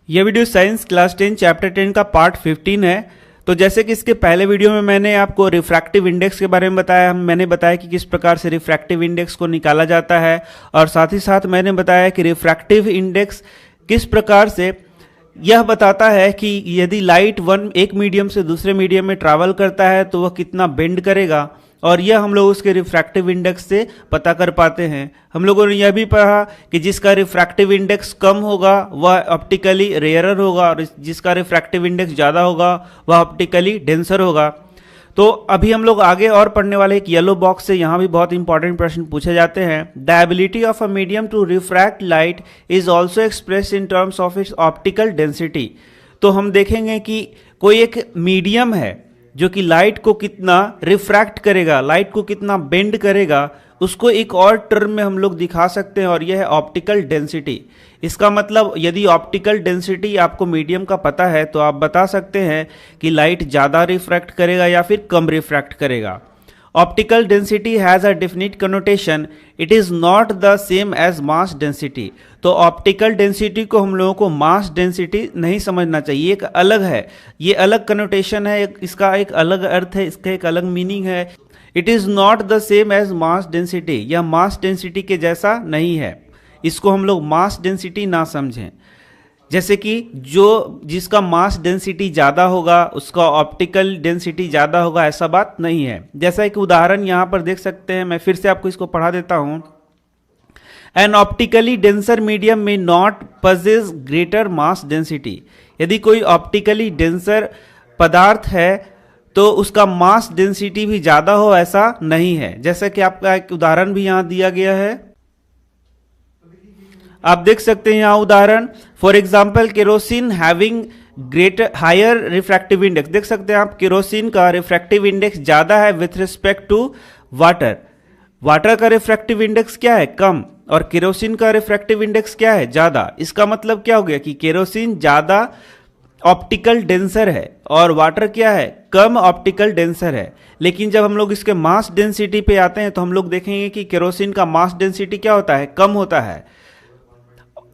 यह video science class 10 chapter 10 का part 15 है। तो जैसे कि इसके पहले वीडियो में मैंने आपको रिफ्रैक्टिव इंडेक्स के बारे में बताया, मैंने बताया कि किस प्रकार से रिफ्रैक्टिव इंडेक्स को निकाला जाता है, और साथ ही साथ मैंने बताया कि रिफ्रैक्टिव इंडेक्स किस प्रकार से यह बताता है कि यदि लाइट एक मीडियम से दूसरे मीडियम में ट्रैवल करता है तो वह कितना बेंड करेगा, और यह हम लोग उसके रिफ्रैक्टिव इंडेक्स से पता कर पाते हैं। हम लोगों ने यह भी पढ़ा कि जिसका रिफ्रैक्टिव इंडेक्स कम होगा वह ऑप्टिकली रेयरर होगा, और जिसका रिफ्रैक्टिव इंडेक्स ज़्यादा होगा वह ऑप्टिकली डेंसर होगा। तो अभी हम लोग आगे और पढ़ने वाले एक येलो बॉक्स से यहाँ भी बहुत इंपॉर्टेंट प्रश्न पूछे जाते हैं। The ability of a medium to refract light is also express in terms of its optical density. तो हम देखेंगे कि कोई एक मीडियम है जो कि लाइट को कितना रिफ्रैक्ट करेगा, लाइट को कितना बेंड करेगा, उसको एक और टर्म में हम लोग दिखा सकते हैं, और यह है ऑप्टिकल डेंसिटी। इसका मतलब यदि ऑप्टिकल डेंसिटी आपको मीडियम का पता है तो आप बता सकते हैं कि लाइट ज़्यादा रिफ्रैक्ट करेगा या फिर कम रिफ्रैक्ट करेगा। Optical density has a definite connotation, it is not the same as mass density. तो ऑप्टिकल डेंसिटी को हम लोगों को मास डेंसिटी नहीं समझना चाहिए, एक अलग है, ये अलग कनोटेशन है, इसका एक अलग अर्थ है, इसका एक अलग मीनिंग है। It is not the same as mass density, यह मास डेंसिटी के जैसा नहीं है, इसको हम लोग मास डेंसिटी ना समझें। जैसे कि जिसका मास डेंसिटी ज़्यादा होगा उसका ऑप्टिकल डेंसिटी ज़्यादा होगा, ऐसा बात नहीं है। जैसा एक उदाहरण यहाँ पर देख सकते हैं, मैं फिर से आपको इसको पढ़ा देता हूँ। एन ऑप्टिकली डेंसर मीडियम में not possess greater mass density. यदि कोई ऑप्टिकली डेंसर पदार्थ है तो उसका मास डेंसिटी भी ज़्यादा हो, ऐसा नहीं है। जैसा कि आपका एक उदाहरण भी यहाँ दिया गया है, आप देख सकते हैं यहाँ उदाहरण। For example kerosene having greater higher refractive index. देख सकते हैं आप केरोसिन का रिफ्रैक्टिव इंडेक्स ज़्यादा है with respect to water. Water का रिफ्रैक्टिव इंडेक्स क्या है? कम, और केरोसिन का रिफ्रैक्टिव इंडेक्स क्या है? ज़्यादा। इसका मतलब क्या हो गया कि केरोसिन ज़्यादा ऑप्टिकल डेंसर है और वाटर क्या है? कम ऑप्टिकल डेंसर है। लेकिन जब हम लोग इसके मास डेंसिटी पे आते हैं तो हम लोग देखेंगे कि केरोसिन का मास डेंसिटी क्या होता है? कम होता है,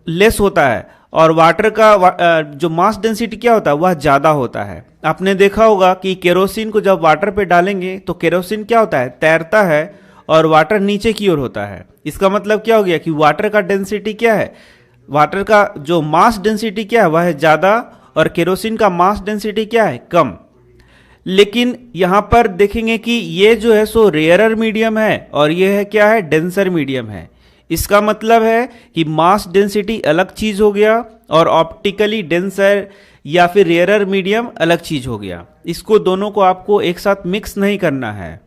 लेस होता है, और वाटर का जो मास डेंसिटी क्या होता है? वह ज़्यादा होता है। आपने देखा होगा कि केरोसिन को जब वाटर पे डालेंगे तो केरोसिन क्या होता है? तैरता है, और वाटर नीचे की ओर होता है। इसका मतलब क्या हो गया कि वाटर का डेंसिटी क्या है? वाटर का जो मास डेंसिटी क्या है? वह है ज़्यादा, और केरोसिन का मास डेंसिटी क्या है? कम। लेकिन यहाँ पर देखेंगे कि ये जो है सो रेयरर मीडियम है, और ये है क्या है? डेंसर मीडियम है। इसका मतलब है कि मास डेंसिटी अलग चीज हो गया और ऑप्टिकली डेंसर या फिर रेयरर मीडियम अलग चीज हो गया। इसको दोनों को आपको एक साथ मिक्स नहीं करना है।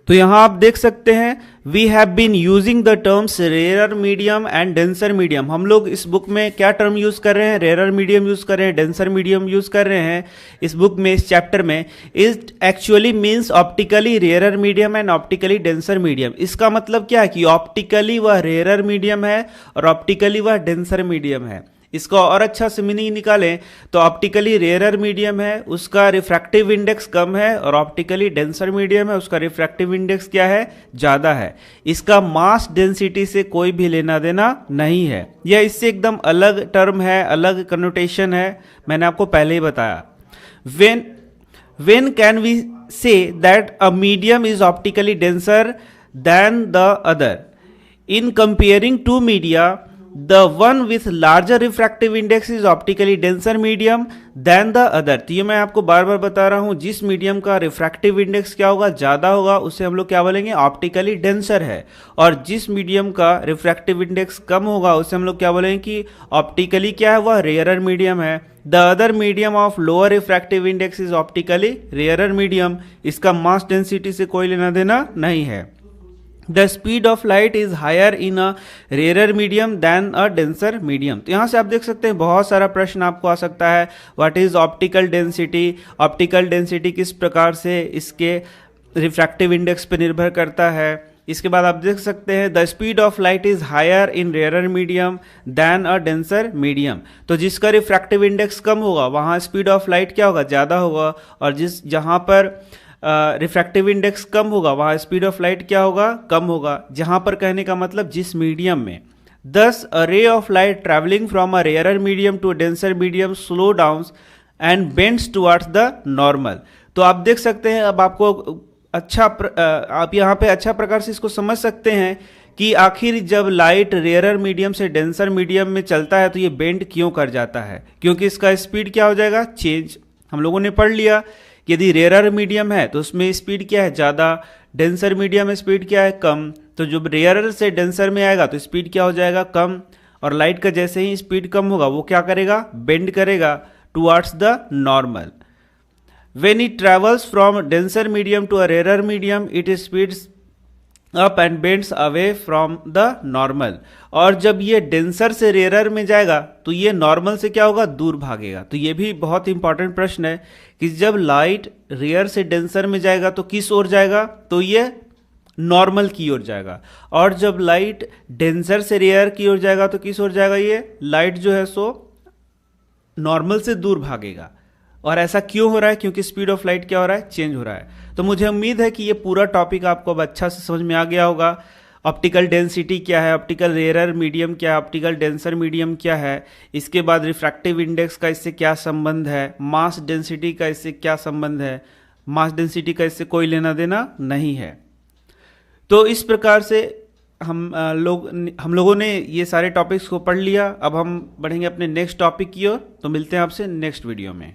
तो यहां आप देख सकते हैं, we have been using the terms rarer medium and denser medium. हम लोग इस बुक में क्या टर्म यूज कर रहे हैं? रेयरर मीडियम यूज कर रहे हैं, डेंसर मीडियम यूज कर रहे हैं इस बुक में, इस चैप्टर में। It actually means optically rarer medium and optically denser medium. इसका मतलब क्या है कि ऑप्टिकली वह रेयरर मीडियम है और ऑप्टिकली वह डेंसर मीडियम है। इसको और अच्छा से मीनिंग निकालें तो ऑप्टिकली रेयरर मीडियम है, उसका रिफ्रैक्टिव इंडेक्स कम है, और ऑप्टिकली डेंसर मीडियम है, उसका रिफ्रैक्टिव इंडेक्स क्या है? ज़्यादा है। इसका मास डेंसिटी से कोई भी लेना देना नहीं है, यह इससे एकदम अलग टर्म है, अलग कनोटेशन है। मैंने आपको पहले ही बताया। when can we say that a medium is optically denser than the other? In comparing two media, the one with larger refractive index is optically denser medium than the other। तो ये मैं आपको बार बार बता रहा हूँ, जिस मीडियम का refractive index क्या होगा? ज़्यादा होगा, उसे हम लोग क्या बोलेंगे? ऑप्टिकली डेंसर है। और जिस मीडियम का रिफ्रैक्टिव इंडेक्स कम होगा उसे हम लोग क्या बोलेंगे कि ऑप्टिकली क्या है? वह रेयरर मीडियम है। The other medium of lower refractive index is optically rarer medium. इसका मास डेंसिटी से कोई लेना देना नहीं है। The speed of light is higher in a rarer medium than a denser medium। तो यहाँ से आप देख सकते हैं बहुत सारा प्रश्न आपको आ सकता है। What is optical density? Optical density किस प्रकार से इसके रिफ्रैक्टिव इंडेक्स पर निर्भर करता है। इसके बाद आप देख सकते हैं the speed of light is higher in rarer medium than a denser medium. तो जिसका रिफ्रैक्टिव इंडेक्स कम होगा वहाँ स्पीड ऑफ लाइट क्या होगा? ज़्यादा होगा, और जहाँ पर रिफ्रैक्टिव इंडेक्स कम होगा वहाँ स्पीड ऑफ लाइट क्या होगा? कम होगा। जहाँ पर कहने का मतलब जिस मीडियम में Thus, a ray of light traveling from a rarer medium to a denser medium slow down and bends towards the normal. तो आप देख सकते हैं, अब आपको आप यहाँ पे अच्छा प्रकार से इसको समझ सकते हैं कि आखिर जब लाइट रेयरर मीडियम से डेंसर मीडियम में चलता है तो ये बेंड क्यों कर जाता है, क्योंकि इसका स्पीड क्या हो जाएगा, चेंज। हम लोगों ने पढ़ लिया कि यदि रेयरर मीडियम है तो उसमें स्पीड क्या है, ज़्यादा, डेंसर मीडियम में स्पीड क्या है, कम। तो जब रेयरर से डेंसर में आएगा तो स्पीड क्या हो जाएगा, कम। और लाइट का जैसे ही स्पीड कम होगा वो क्या करेगा, बेंड करेगा towards the normal. When it travels from denser medium to a rarer medium, it speeds up and bends away from the normal. और जब ये डेंसर से रेयर में जाएगा तो ये नॉर्मल से क्या होगा, दूर भागेगा। तो ये भी बहुत इंपॉर्टेंट प्रश्न है कि जब लाइट रेयर से डेंसर में जाएगा तो किस ओर जाएगा, तो ये नॉर्मल की ओर जाएगा। और जब लाइट डेंसर से रेयर की ओर जाएगा तो किस ओर जाएगा, ये लाइट जो है सो नॉर्मल से दूर भागेगा। और ऐसा क्यों हो रहा है, क्योंकि स्पीड ऑफ लाइट क्या हो रहा है, चेंज हो रहा है। तो मुझे उम्मीद है कि ये पूरा टॉपिक आपको अब अच्छा से समझ में आ गया होगा। ऑप्टिकल डेंसिटी क्या है, ऑप्टिकल रेयरर मीडियम क्या है, ऑप्टिकल डेंसर मीडियम क्या है, इसके बाद रिफ्रैक्टिव इंडेक्स का इससे क्या संबंध है, मास डेंसिटी का इससे क्या संबंध है। मास डेंसिटी का इससे कोई लेना देना नहीं है। तो इस प्रकार से हम लोगों ने ये सारे टॉपिक्स को पढ़ लिया। अब हम बढ़ेंगे अपने नेक्स्ट टॉपिक की ओर। तो मिलते हैं आपसे नेक्स्ट वीडियो में।